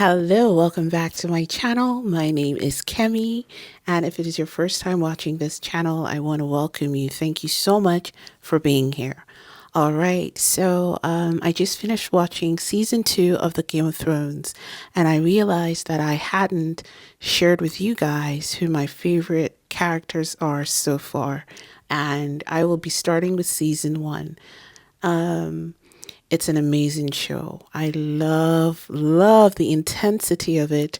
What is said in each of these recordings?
Hello, welcome back to my channel. My name is Kemi, and if it is your first time watching this channel, I want to welcome you. Thank you so much for being here. All right, so I just finished watching season 2 of the Game of Thrones, and I realized that I hadn't shared with you guys who my favorite characters are so far, and I will be starting with season 1. It's an amazing show. I love the intensity of it.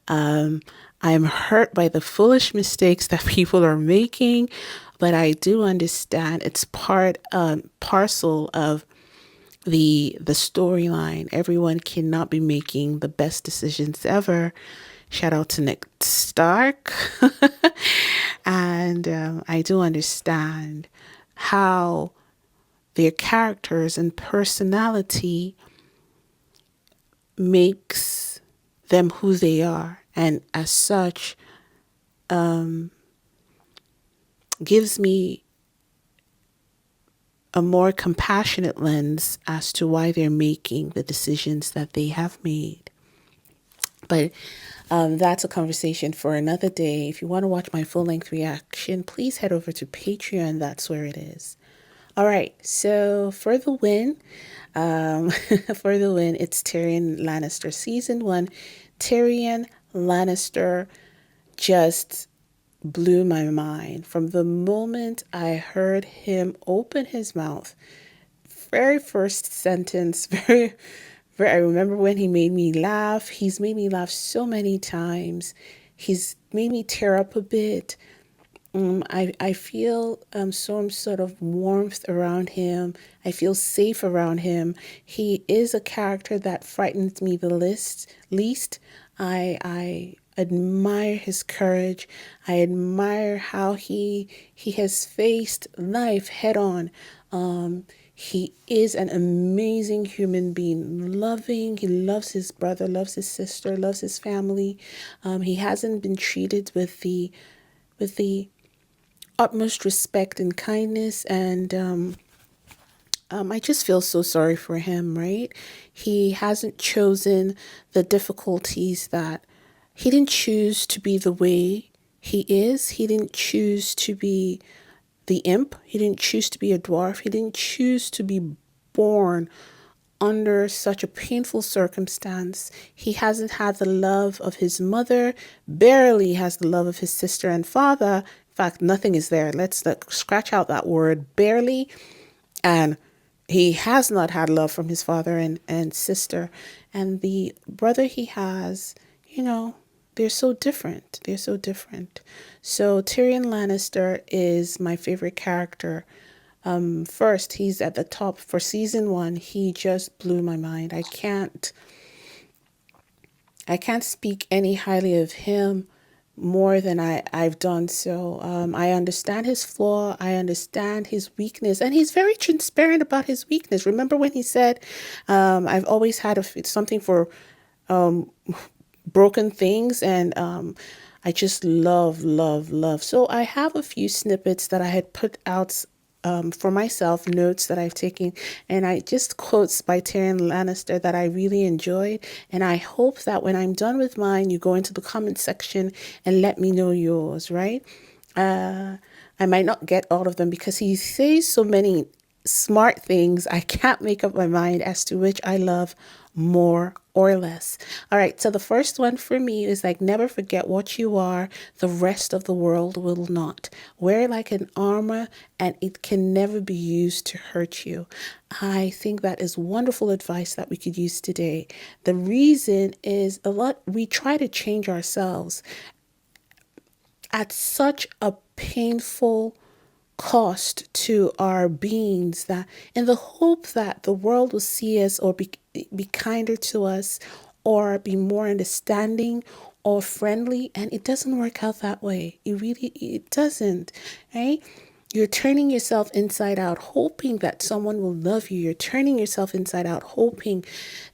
Um, I'm hurt by the foolish mistakes that people are making, but I do understand it's parcel of the storyline. Everyone cannot be making the best decisions ever. Shout out to Nick Stark. And I do understand how their characters and personality makes them who they are, and as such gives me a more compassionate lens as to why they're making the decisions that they have made. But that's a conversation for another day. If you want to watch my full-length reaction, please head over to Patreon. That's where it is. All right, so for the win, it's Tyrion Lannister. Season 1, Tyrion Lannister just blew my mind. From the moment I heard him open his mouth, very first sentence, I remember when he made me laugh. He's made me laugh so many times. He's made me tear up a bit. I feel some sort of warmth around him. I feel safe around him. He is a character that frightens me the least. I admire his courage. I admire how he has faced life head on. He is an amazing human being, loving. He loves his brother, loves his sister, loves his family. He hasn't been treated with the utmost respect and kindness, and I just feel so sorry for him, right? He hasn't chosen the difficulties that he didn't choose to be the way he is. He didn't choose to be the imp. He didn't choose to be a dwarf. He didn't choose to be born under such a painful circumstance. He hasn't had the love of his mother, barely has the love of his sister and father. In fact, nothing is there. Let's scratch out that word barely. And he has not had love from his father and sister. And the brother he has, they're so different. They're so different. So Tyrion Lannister is my favorite character. First, he's at the top for season 1. He just blew my mind. I can't speak any highly of him more than I've done so. I understand his flaw. I understand his weakness, and he's very transparent about his weakness. Remember when he said, I've always had something for broken things, and I just love. So I have a few snippets that I had put out for myself, notes that I've taken, and I just quotes by Tyrion Lannister that I really enjoyed, and I hope that when I'm done with mine, you go into the comment section and let me know yours, right? I might not get all of them because he says so many smart things. I can't make up my mind as to which I love more or less. All right, so the first one for me is like, never forget what you are. The rest of the world will not. Wear it like an armor, and it can never be used to hurt you. I think that is wonderful advice that we could use today. The reason is we try to change ourselves at such a painful cost to our beings, that in the hope that the world will see us or be kinder to us or be more understanding or friendly, and it doesn't work out that way. It doesn't, right? You're turning yourself inside out, hoping that someone will love you. You're turning yourself inside out, hoping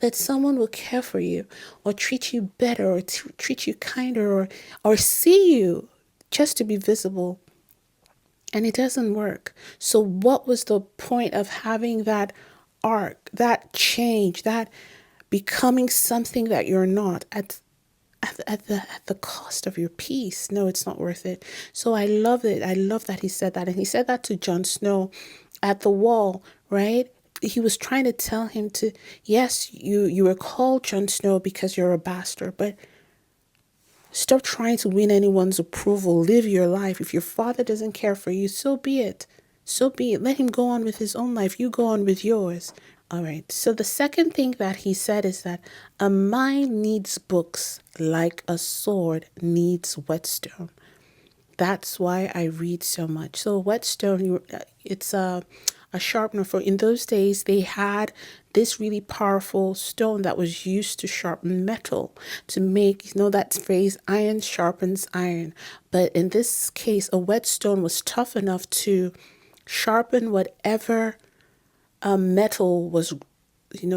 that someone will care for you or treat you better or treat you kinder or see you just to be visible. And it doesn't work. So what was the point of having that arc, that change, that becoming something that you're not at the cost of your peace. No, it's not worth it. So I love it. I love that he said that. And he said that to Jon Snow at the wall, right? He was trying to tell him to, yes, you were called Jon Snow because you're a bastard, but stop trying to win anyone's approval. Live your life. If your father doesn't care for you, so be it. So be it. Let him go on with his own life. You go on with yours. All right. So the second thing that he said is that a mind needs books like a sword needs whetstone. That's why I read so much. So whetstone, it's a sharpener. For in those days, they had this really powerful stone that was used to sharpen metal, to make, that phrase, iron sharpens iron. But in this case, a whetstone was tough enough to sharpen whatever metal was,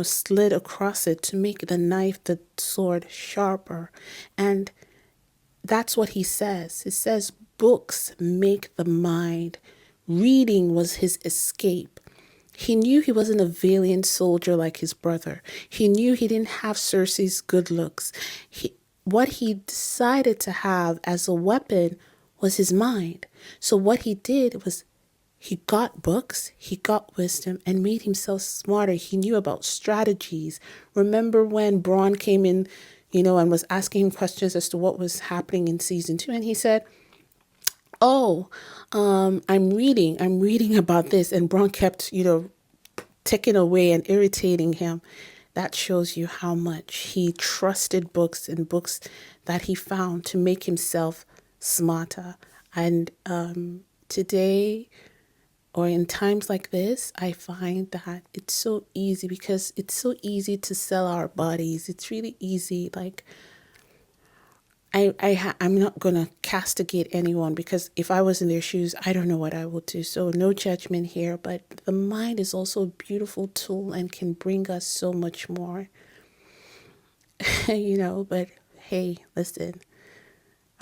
slid across it, to make the knife, the sword, sharper. And that's what he says. He says books make the mind. Reading was his escape. He knew he wasn't a valiant soldier like his brother. He knew he didn't have Cersei's good looks. What he decided to have as a weapon was his mind. So what he did was he got books, he got wisdom, and made himself smarter. He knew about strategies. Remember when Bronn came in, and was asking him questions as to what was happening in season 2, and he said, "Oh, I'm reading about this," and Bronn kept, taking away and irritating him. That shows you how much he trusted books and books that he found to make himself smarter. And today, or in times like this, I find that it's so easy, because it's so easy to sell our bodies. It's really easy. Like, I'm not going to castigate anyone, because if I was in their shoes, I don't know what I would do. So no judgment here, but the mind is also a beautiful tool and can bring us so much more, but hey, listen.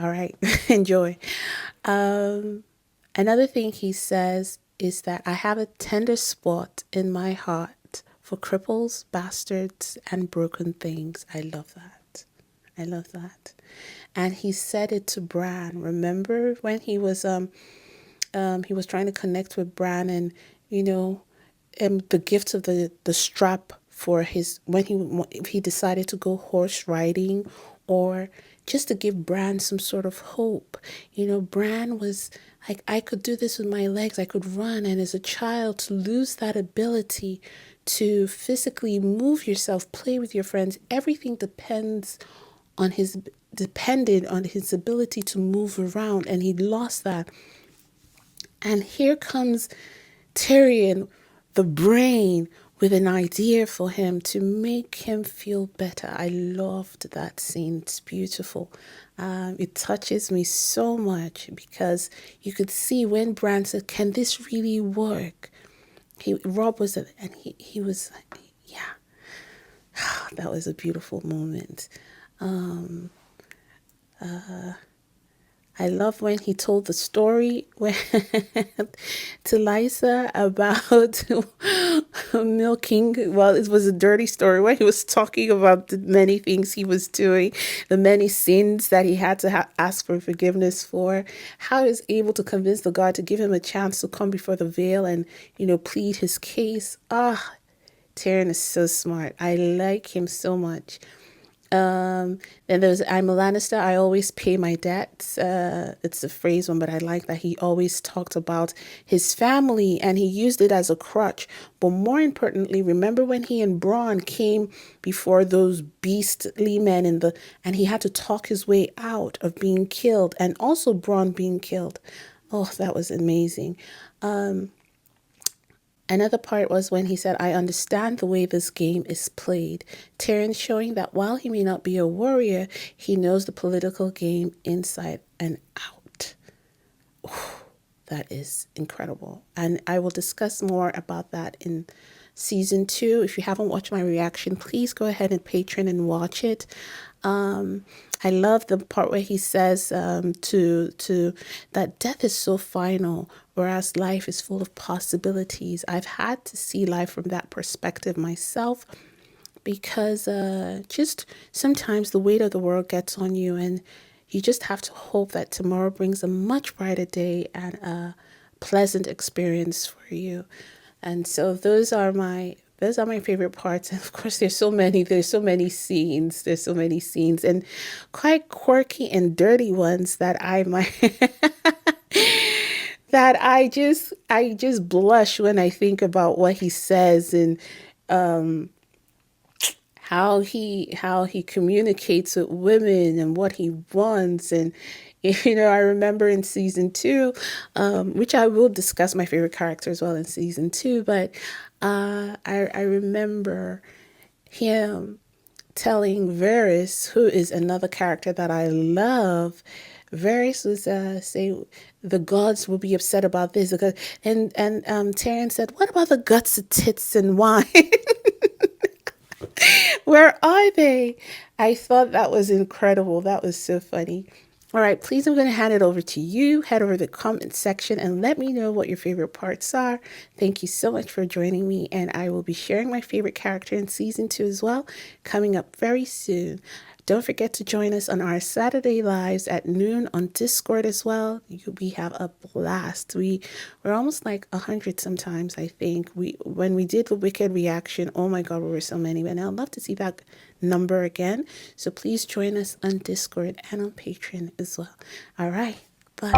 All right. Enjoy. Another thing he says is that I have a tender spot in my heart for cripples, bastards, and broken things. I love that. I love that. And he said it to Bran. Remember when he was trying to connect with Bran, and the gift of the strap for his, if he decided to go horse riding, or just to give Bran some sort of hope. Bran was like, I could do this with my legs, I could run. And as a child, to lose that ability to physically move yourself, play with your friends, everything depended on his ability to move around, and he lost that. And here comes Tyrion, the brain, with an idea for him to make him feel better. I loved that scene. It's beautiful. It touches me so much, because you could see when Bran said, "Can this really work?" Rob was, and he was like, yeah. That was a beautiful moment. I love when he told the story to Lysa about milking. Well, it was a dirty story where he was talking about the many things he was doing, the many sins that he had to ask for forgiveness for, how he was able to convince the God to give him a chance to come before the veil and, plead his case. Tyrion is so smart. I like him so much. Then there's, I'm a Lannister, I always pay my debts. It's a phrase one, but I like that he always talked about his family and he used it as a crutch. But more importantly, remember when he and Bronn came before those beastly men and he had to talk his way out of being killed, and also Bronn being killed. Oh, that was amazing. Another part was when he said, I understand the way this game is played. Tyrion showing that while he may not be a warrior, he knows the political game inside and out. Ooh, that is incredible. And I will discuss more about that in season 2. If you haven't watched my reaction, please go ahead and Patreon and watch it. I love the part where he says to that death is so final, whereas life is full of possibilities. I've had to see life from that perspective myself, because just sometimes the weight of the world gets on you, and you just have to hope that tomorrow brings a much brighter day and a pleasant experience for you. And so those are my favorite parts. And of course, there's so many scenes. There's so many scenes, and quite quirky and dirty ones that I might that I just blush when I think about what he says, and how he communicates with women and what he wants. And I remember in season 2, which I will discuss my favorite character as well in season 2, but I remember him telling Varys, who is another character that I love. Varys was saying the gods will be upset about this because, and Tyrion said, "What about the guts of tits and wine?" Where are they? I thought that was incredible. That was so funny. All right, please, I'm going to hand it over to you. Head over to the comment section and let me know what your favorite parts are. Thank you so much for joining me, and I will be sharing my favorite character in season 2 as well, coming up very soon. Don't forget to join us on our Saturday lives at noon on Discord as well. We have a blast. We're almost like 100 sometimes, I think. When we did the Wicked reaction, oh my God, we were so many. And I'd love to see that number again. So please join us on Discord and on Patreon as well. All right. Bye.